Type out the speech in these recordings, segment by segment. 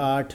8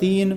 3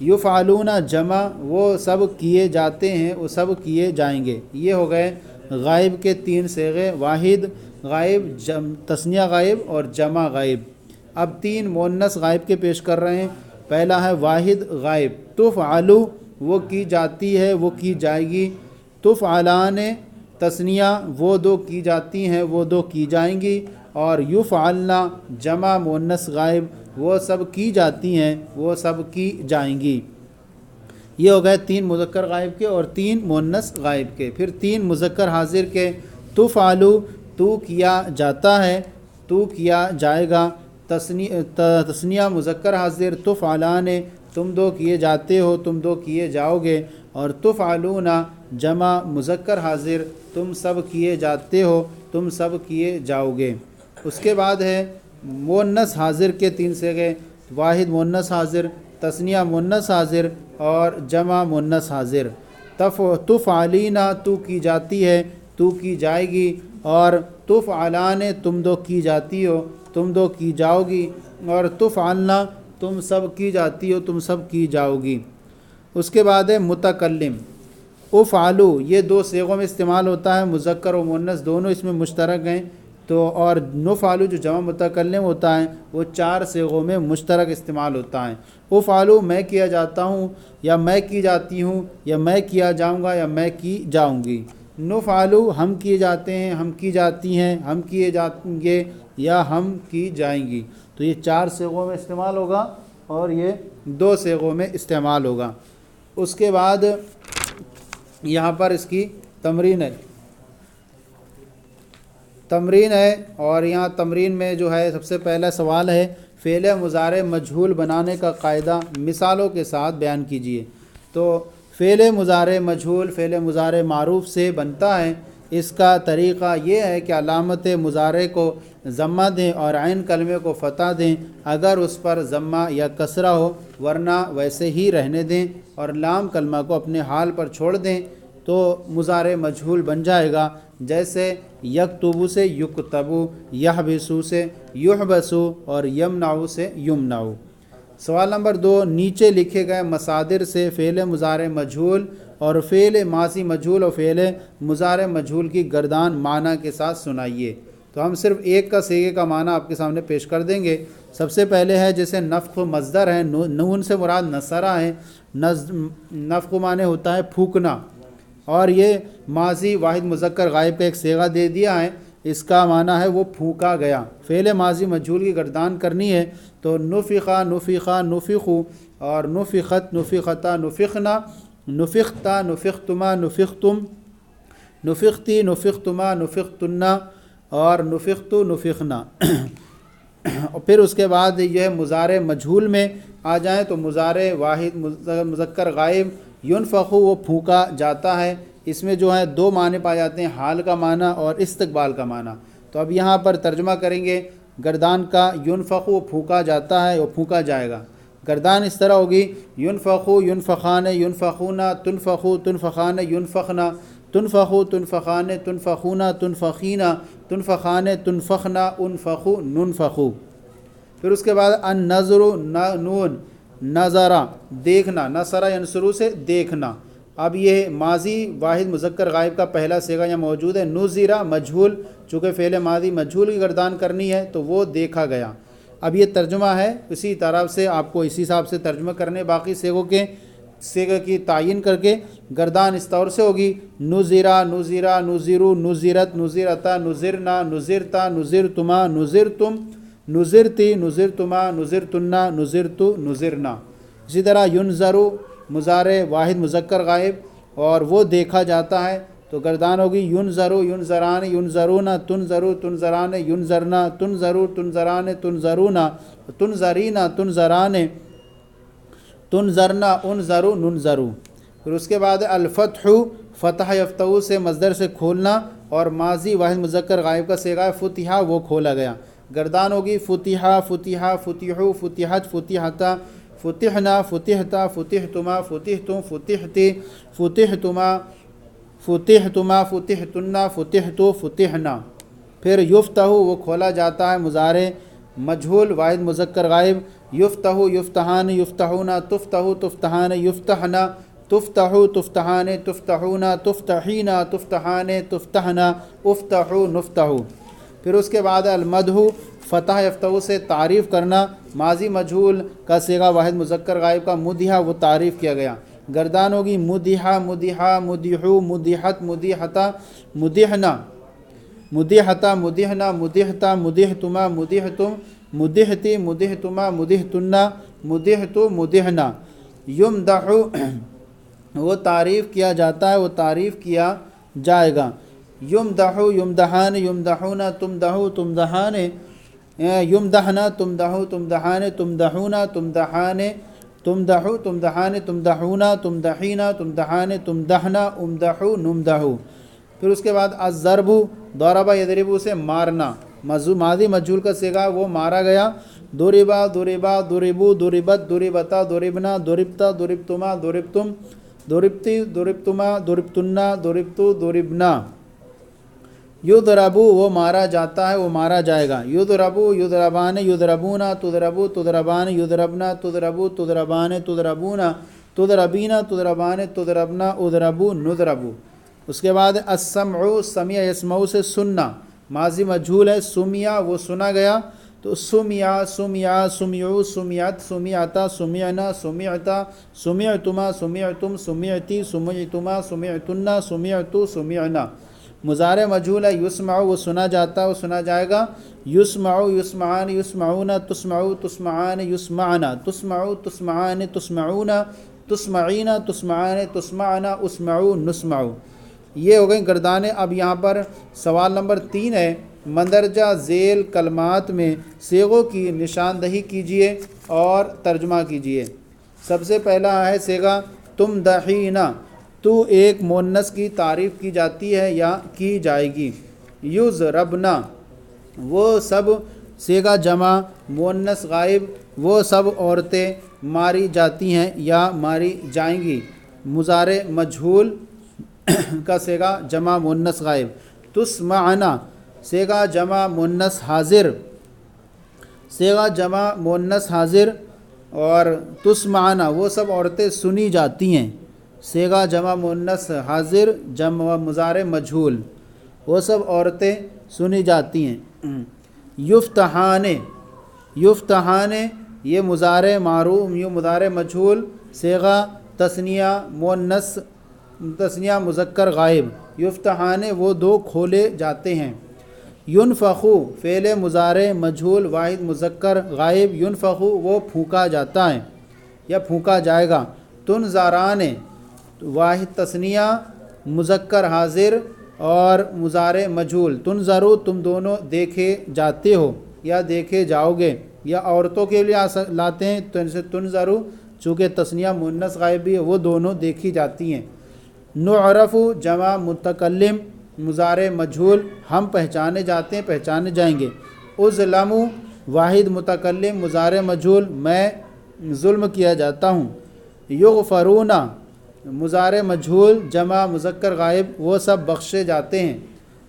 یفعلون جمع وہ سب کیے جاتے ہیں، وہ سب کیے جائیں گے۔ یہ ہو گئے غائب کے 3 صیغے، واحد غائب، تثنیہ غائب اور جمع غائب۔ اب 3 مؤنث غائب کے پیش کر رہے ہیں۔ پہلا ہے واحد غائب، تفعلو وہ کی جاتی ہے، وہ کی جائے گی، تفعلان تثنیہ وہ 2 کی جاتی ہیں، وہ 2 کی جائیں گی، اور یفعلنا جمع مؤنث غائب وہ سب کی جاتی ہیں، وہ سب کی جائیں گی۔ یہ ہو گئے 3 مذکر غائب کے اور 3 مؤنث غائب کے۔ پھر 3 مذکر حاضر کے، تفعلو تو کیا جاتا ہے، تو کیا جائے گا، تثنیہ مذکر حاضر تفعلان تم 2 کیے جاتے ہو، تم 2 کیے جاؤ گے، اور تفعلون جمع مذکر حاضر تم سب کیے جاتے ہو، تم سب کیے جاؤ گے۔ اس کے بعد ہے مؤنث حاضر کے 3 صیغے، واحد مؤنث حاضر، تثنیہ مؤنث حاضر اور جمع مؤنث حاضر۔ تفعلینا تو کی جاتی ہے، تو کی جائے گی، اور تفعلان تم 2 کی جاتی ہو، تم 2 کی جاؤ گی، اور تفعلنا تم سب کی جاتی ہو، تم سب کی جاؤ گی۔ اس کے بعد ہے متکلم، افعلو یہ 2 صیغوں میں استعمال ہوتا ہے، مذکر و مؤنث دونوں اس میں مشترک ہیں، تو اور نفعلو جو جمع متکلم ہوتا ہے وہ 4 صیغوں میں مشترک استعمال ہوتا ہے۔ افعلو میں کیا جاتا ہوں، یا میں کی جاتی ہوں، یا میں کیا جاؤں گا، یا میں کی جاؤں گی۔ نفعلو ہم کیے جاتے ہیں، ہم کی جاتی ہیں، ہم کیے جائیں گے، یا ہم کی جائیں گی۔ تو یہ 4 صیغوں میں استعمال ہوگا اور یہ 2 صیغوں میں استعمال ہوگا۔ اس کے بعد یہاں پر اس کی تمرین ہے، اور یہاں تمرین میں جو ہے سب سے پہلا سوال ہے فعل مضارع مجہول بنانے کا قاعدہ مثالوں کے ساتھ بیان کیجیے۔ تو فعل مضارع مجہول فعل مضارع معروف سے بنتا ہے۔ اس کا طریقہ یہ ہے کہ علامت مضارع کو ضمہ دیں اور عین کلمے کو فتح دیں اگر اس پر ضمہ یا کسرہ ہو، ورنہ ویسے ہی رہنے دیں اور لام کلمہ کو اپنے حال پر چھوڑ دیں تو مضارع مجہول بن جائے گا۔ جیسے یکتبو سے یکتبو، یحبسو سے یحبسو اور یمنعو سے یمنعو۔ سوال نمبر 2، نیچے لکھے گئے مصادر سے فعل مضارع مجہول اور فعل ماضی مجہول اور فعل مضارع مجہول کی گردان معنی کے ساتھ سنائیے۔ تو ہم صرف ایک کا صیغے کا معنی آپ کے سامنے پیش کر دیں گے۔ سب سے پہلے ہے جیسے نفخ مصدر ہے، نون سے مراد نصرہ ہے، نفخ معنی ہوتا ہے پھونکنا، اور یہ ماضی واحد مذکر غائب کا ایک صیغہ دے دیا ہے، اس کا معنی ہے وہ پھونکا گیا۔ فعل ماضی مجہول کی گردان کرنی ہے تو نفخا نفخا نفخو اور نفخت نفختا نفخنا، نفختا نفختما نفختم، نفختی نفختما نفختنا اور نفختو نفخنا۔ اور پھر اس کے بعد یہ مضارع مجہول میں آ جائیں تو مضارع واحد مذکر غائب ینفخو وہ پھونکا جاتا ہے۔ اس میں جو ہے 2 معنی پائے جاتے ہیں، حال کا معنی اور استقبال کا معنی۔ تو اب یہاں پر ترجمہ کریں گے گردان کا، ینفخو وہ پھونکا جاتا ہے، وہ پھونکا جائے گا۔ گردان اس طرح ہوگی ینفخو ینفخان ینفخونا، تنفخو تنفخان ینفخنا، تنفخو تنفخان تنفخونا تنفخینا، تنفخان تنفخنا، انفخو ننفخو۔ پھر اس کے بعد النظر نون نظرہ دیکھنا، نصرہ ینصرو سے دیکھنا۔ اب یہ ماضی واحد مذکر غائب کا پہلا صیغہ یہاں موجود ہے، نظرہ مجہول، چونکہ فعل ماضی مجہول کی گردان کرنی ہے تو وہ دیکھا گیا۔ اب یہ ترجمہ ہے، اسی طرح سے آپ کو اسی حساب سے ترجمہ کرنے، باقی صیغے کی تعین کر کے گردان اس طور سے ہوگی نظرہ نظرہ نظرو نظرت نظرتا نظرنا نظرتا نظرتما نظرتم نظرتی نظرتما نظرتنا نظرتو نظرنا۔ اسی طرح ینظرو مضارع واحد مذکر غائب اور وہ دیکھا جاتا ہے تو گردان ہوگی ینظرو ینظران ینظرون، تنظرو تنظران ینظرنا، تنظرو تنظران تنظرونا، تنظرینا تنظران تنظرنا، انظرو ننظرو۔ پھر اس کے بعد الفتح فتح یفتحو سے مصدر سے کھولنا، اور ماضی واحد مذکر غائب کا صیغہ فتحہ وہ کھولا گیا۔ گردان ہوگی فتحہ فتحہ فتحو فتحت فتحتا فتحنا فتحتا فتحتما فتحتم فتحتی فتحتما فتحتما فتحتنا فتحتو فتحنا۔ پھر یفتح وہ کھولا جاتا ہے، مضارع مجھول واحد مذکر غائب یفتح یفتحان یفتحون تفتح تفتحان یفتحنا تفتح تفتحان تفتحون تفتحین تفتحان تفتحنا افتح نفتح۔ پھر اس کے بعد المدح فتح یفتح سے تعریف کرنا، ماضی مجھول کا صیغہ واحد مذکر غائب کا مدحہ وہ تعریف کیا گیا۔ گردان ہوگی مدحہ مدحہ مدحو مدحت مدحتا مدحنا مدحتا مدحنا مدحتا مدحتما مدحتم مدحتی مدحتما مدحتنا مدحتو مدحنا۔ یمدح وہ تعریف کیا جاتا ہے، وہ تعریف کیا جائے گا۔ یمدح یمدحان یمدحون تمدحو تمدحان یمدحنا تمدحو تمدحان تمدحون تمدحان تمدحو تمدحان تمدحون تمدحین تمدحان تمدحنا امدحو نمدحو۔ پھر اس کے بعد الضرب ضرب یضرب سے مارنا، ماضی مجھول کا صیغہ وہ مارا گیا۔ ضربا ضربا ضربو ضربت ضربتا ضربنا ضربتا ضربتما ضربتم ضربتی ضربتما ضربتنا ضربتو ضربنا۔ یضربو وہ مارا جاتا ہے، وہ مارا جائے گا۔ یضربو یضربان یضربون تضربو تضربان یضربنا تضربو تضربان تضربون تضربین تضربان تضربنا اضربو نضربو۔ اس کے بعد السمع سمع یسمع سے سننا، ماضی مجھول ہے، سمع وہ سنا گیا، تو سمع سمع سمعو سمعت سمعتا سمعنا سمعتا سمعتما سمعتم سمعتی سمعتما سمعتنا سمعتو سمعنا۔ مضارع مجھول ہے، یسمع وہ سنا جاتا ہے، وہ سنا جائے گا۔ یسمع یسمعان یسمعون تسمعو تسمعان یسمعنا تسمعو تسمعان تسمعون تسمعین تسمعان تسمعنا اسمعو نسمعو۔ یہ ہو گئی گردانیں۔ اب یہاں پر سوال نمبر 3 ہے، مندرجہ ذیل کلمات میں صیغوں کی نشاندہی کیجیے اور ترجمہ کیجیے۔ سب سے پہلا ہے صیغہ تمدحینا، تو ایک مؤنث کی تعریف کی جاتی ہے یا کی جائے گی۔ یضربنا وہ سب صیغہ جمع مؤنث غائب، وہ سب عورتیں ماری جاتی ہیں یا ماری جائیں گی۔ مضارع مجھول کا صیغہ جمع مؤنث غائب۔ تسمعنا صیغہ جمع مؤنث حاضر، صیغہ جمع مؤنث حاضر، اور تسمعنا وہ سب عورتیں سنی جاتی ہیں، صیغہ جمع مؤنث حاضر جمع مضارع مجھول، وہ سب عورتیں سنی جاتی ہیں۔ یفتحان یفتحان یہ مضارع معروف، یہ مضارع مجھول، صیغہ تثنیہ مؤنث تثنیہ مذکر غائب۔ یفتحان وہ دو کھولے جاتے ہیں۔ ینفخو فعل مضارع مجھول واحد مذکر غائب، ینفخو وہ پھونکا جاتا ہے یا پھونکا جائے گا۔ تنظران واحد تثنیہ مذکر حاضر اور مضارع مجھول، تنظرو تم دونوں دیکھے جاتے ہو یا دیکھے جاؤ گے، یا عورتوں کے لیے لاتے ہیں تو ان سے تنظرو، چونکہ تثنیہ مؤنث غائب بھی ہے، وہ دونوں دیکھی جاتی ہیں۔ نعرف جمع متکلم مضارع مجھول، ہم پہچانے جاتے ہیں، پہچانے جائیں گے۔ اظلم واحد متکلم مضارع مجھول، میں ظلم کیا جاتا ہوں۔ یغفرون مضارع مجھول جمع مذکر غائب، وہ سب بخشے جاتے ہیں۔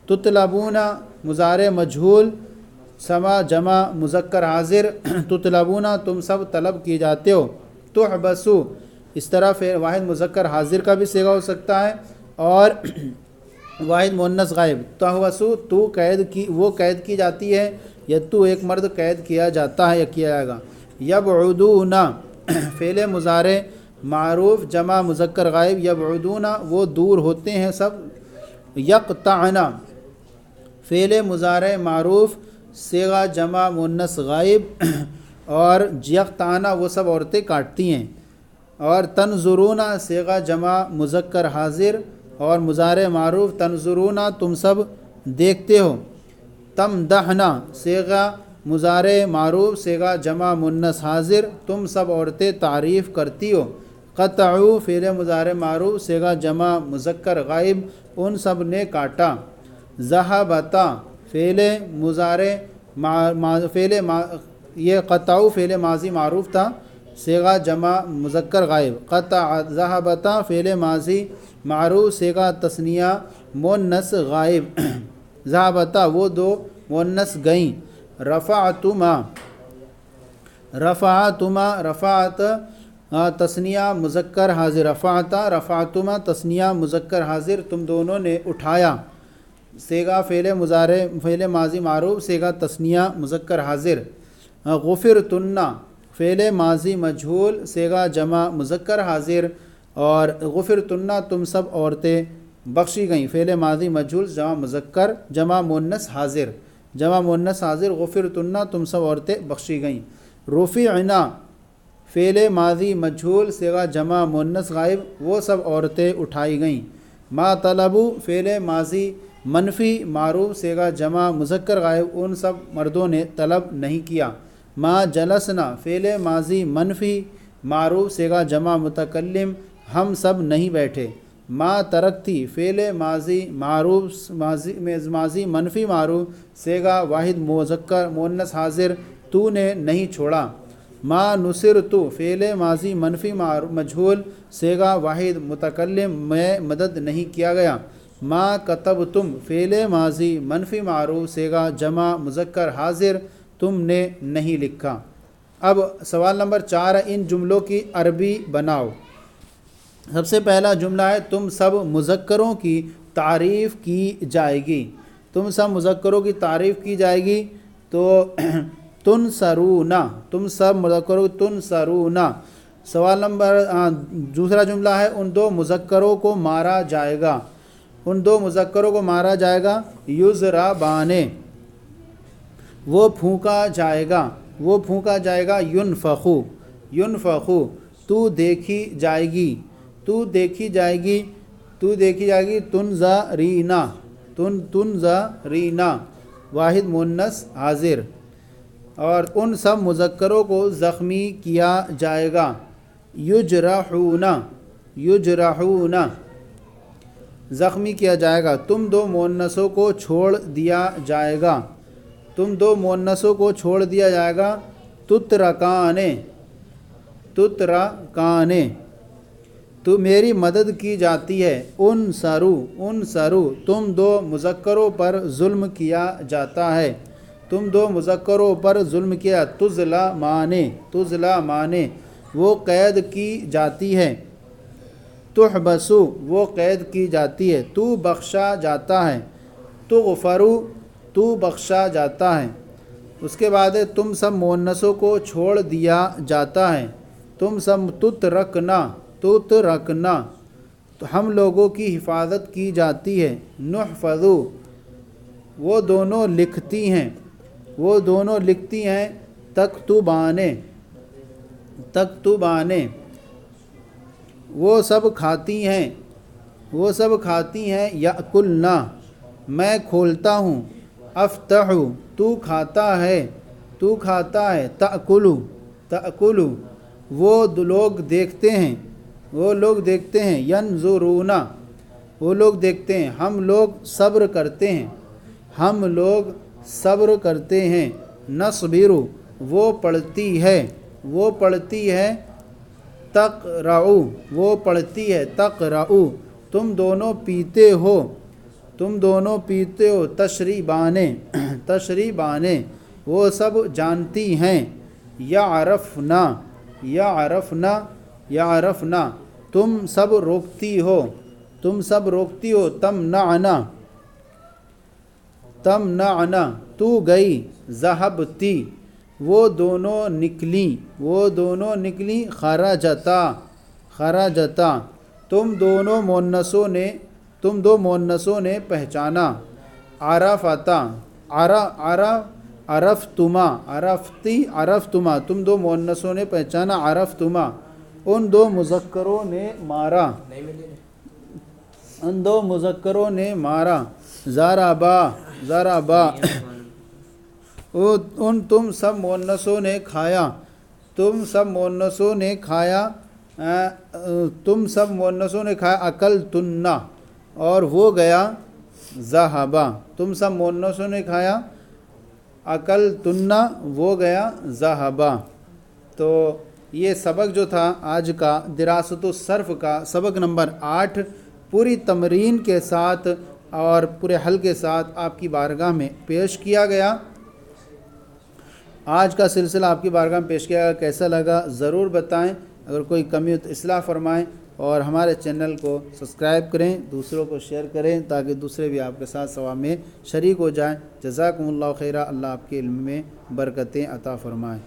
تطلبون مضارع مجھول سما جمع مذکر حاضر، تطلبون تم سب طلب کیے جاتے ہو۔ تحبسو اس طرح پھر واحد مذکر حاضر کا بھی صیغہ ہو سکتا ہے اور واحد مؤنث غائب۔ تحبسو تو قید کی، وہ قید کی جاتی ہے، یا تو ایک مرد قید کیا جاتا ہے یا کیا جائے گا۔ یبعدون فعل مضارع معروف جمع مذکر غائب، یبعدون وہ دور ہوتے ہیں سب۔ یقطعن فعل مضارع معروف صیغہ جمع مؤنث غائب، اور یقطعن وہ سب عورتیں کاٹتی ہیں۔ اور تنظرون صیغہ جمع مذکر حاضر اور مضارع معروف، تنظرون تم سب دیکھتے ہو۔ تمدحنا صیغہ مضارع معروف صیغہ جمع مؤنث حاضر، تم سب عورتیں تعریف کرتی ہو۔ قطعو فعل مضارع معروف صیغہ جمع مذکر غائب، ان سب نے کاٹا۔ ذہبتا فعل مضارع یہ قطعو فعل ماضی معروف تھا، صیغہ جمع مذکر غائب۔ قطع ذہبتا فعل ماضی معروف صیغہ تثنیہ مؤنث غائب۔ ذہبتا وہ دو مؤنث گئیں۔ رفعتما، رفعتما، رفعت تثنیہ مذکر حاضر، رفعتا رفعتما تثنیہ مذکر حاضر، تم دونوں نے اٹھایا، صیغہ فعل مضارع فعل ماضی معروف صیغہ تثنیہ مذکر حاضر، غفرتن فعل ماضی مجہول صیغہ جمع مذکر حاضر، اور غفرتن تم سب عورتیں بخشی گئیں فعل ماضی مجہول جمع مذکر جمع مؤنث حاضر، جمع مؤنث حاضر غفرتن تم سب عورتیں بخشی گئیں، رفعنا فعل ماضی مجہول صیغہ جمع مؤنث غائب وہ سب عورتیں اٹھائی گئیں، ما طلبو فعل ماضی منفی معروف صیغہ جمع مذکر غائب ان سب مردوں نے طلب نہیں کیا، ما جلسنا فعل ماضی منفی معروف صیغہ جمع متکلم ہم سب نہیں بیٹھے، ما ترکتی فعل ماضی معروف ماضی منفی معروف صیغہ واحد مذکر مؤنث حاضر تو نے نہیں چھوڑا، ما نصرتو فعل ماضی منفی مجہول صیغہ واحد متکلم میں مدد نہیں کیا گیا، ما کتبتم فعل ماضی منفی معروف صیغہ جمع مذکر حاضر تم نے نہیں لکھا۔ اب سوال نمبر 4 ہے، ان جملوں کی عربی بناؤ۔ سب سے پہلا جملہ ہے تم سب مذکروں کی تعریف کی جائے گی، تم سب مذکروں کی تعریف کی جائے گی، تو تنصرونا تم سب مذکروں تنصرونا۔ سوال نمبر دوسرا جملہ ہے ان دو مذکروں کو مارا جائے گا، ان دو مذکروں کو مارا جائے گا، یضربانے وہ پھونکا جائے گا، وہ پھونکا جائے گا، ینفخو ینفخو تو دیکھی جائے گی، تو دیکھی جائے گی، تو دیکھی جائے گی، تنظرینا تنظرینا واحد مؤنث حاضر، اور ان سب مذکروں کو زخمی کیا جائے گا، یجرحون یجرحون زخمی کیا جائے گا، تم دو مؤنثوں کو چھوڑ دیا جائے گا، تم دو مؤنثوں کو چھوڑ دیا جائے گا، تترکانے تترکانے تو میری مدد کی جاتی ہے، انصرو تم دو مذکروں پر ظلم کیا جاتا ہے، تم دو مذکروں پر ظلم کیا، تظلمانے وہ قید کی جاتی ہے، تحبسو وہ قید کی جاتی ہے، تو بخشا جاتا ہے، تغفرو تو بخشا جاتا ہے۔ اس کے بعد ہے تم سب مؤنثوں کو چھوڑ دیا جاتا ہے، تم سب تترکنا تو ہم لوگوں کی حفاظت کی جاتی ہے، نحفظو وہ دونوں لکھتی ہیں، وہ دونوں لکھتی ہیں، تکتبانے وہ سب کھاتی ہیں، وہ سب کھاتی ہیں، یأکلنا میں کھولتا ہوں، افتحو تو کھاتا ہے، تو کھاتا ہے، تأکلو وہ لوگ دیکھتے ہیں، وہ لوگ دیکھتے ہیں، ینظرون وہ لوگ دیکھتے ہیں، ہم لوگ صبر کرتے ہیں، ہم لوگ صبر کرتے ہیں، نصبر وہ پڑھتی ہے، وہ پڑھتی ہے، تقرأ وہ پڑھتی ہے، تقرأ تم دونوں پیتے ہو، تم دونوں پیتے ہو، تشریبانے وہ سب جانتی ہیں، یعرفنا تم سب روکتی ہو، تم سب روکتی ہو، تمنعنا تو گئی، ذہبتی وہ دونوں نکلیں، خرجتا تم دو مؤنثوں نے پہچانا، عرفتما تم دو مؤنثوں نے پہچانا، عرفتما ان دو مذکروں نے مارا، ان دو مذکروں نے مارا، ضربا ان تم سب مؤنثوں نے کھایا، تم سب مؤنثوں نے کھایا، اکلتن اور وہ گیا، ذہبا تم سب مؤنثوں نے کھایا، اکلتن وہ گیا، ذہبا۔ تو یہ سبق جو تھا آج کا دراست الصرف کا سبق نمبر 8 پوری تمرین کے ساتھ اور پورے حل کے ساتھ آپ کی بارگاہ میں پیش کیا گیا۔ آج کا سلسلہ آپ کی بارگاہ میں پیش کیا گیا کیسا لگا ضرور بتائیں، اگر کوئی کمی ہو تو اصلاح فرمائیں، اور ہمارے چینل کو سبسکرائب کریں، دوسروں کو شیئر کریں تاکہ دوسرے بھی آپ کے ساتھ ثواب میں شریک ہو جائیں۔ جزاکم اللہ خیرہ، اللہ آپ کے علم میں برکتیں عطا فرمائیں۔